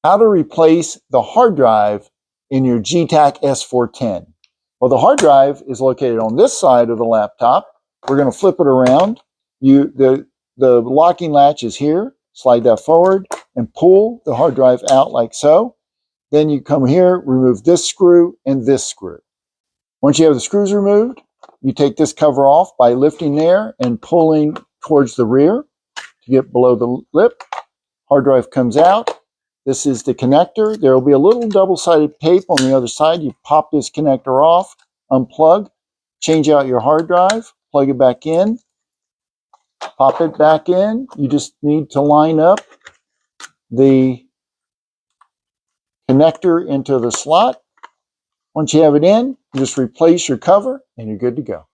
How to replace the hard drive in your Geetac S410. Well, the hard drive is located on this side of the laptop. We're going to flip it around. The locking latch is here. Slide that forward and pull the hard drive out like so. Then you come here, remove this screw and this screw. Once you have the screws removed, you take this cover off by lifting there and pulling towards the rear to get below the lip. Hard drive comes out. This is the connector. There will be a little double-sided tape on the other side. You pop this connector off, unplug, change out your hard drive, plug it back in, pop it back in. You just need to line up the connector into the slot. Once you have it in, you just replace your cover and you're good to go.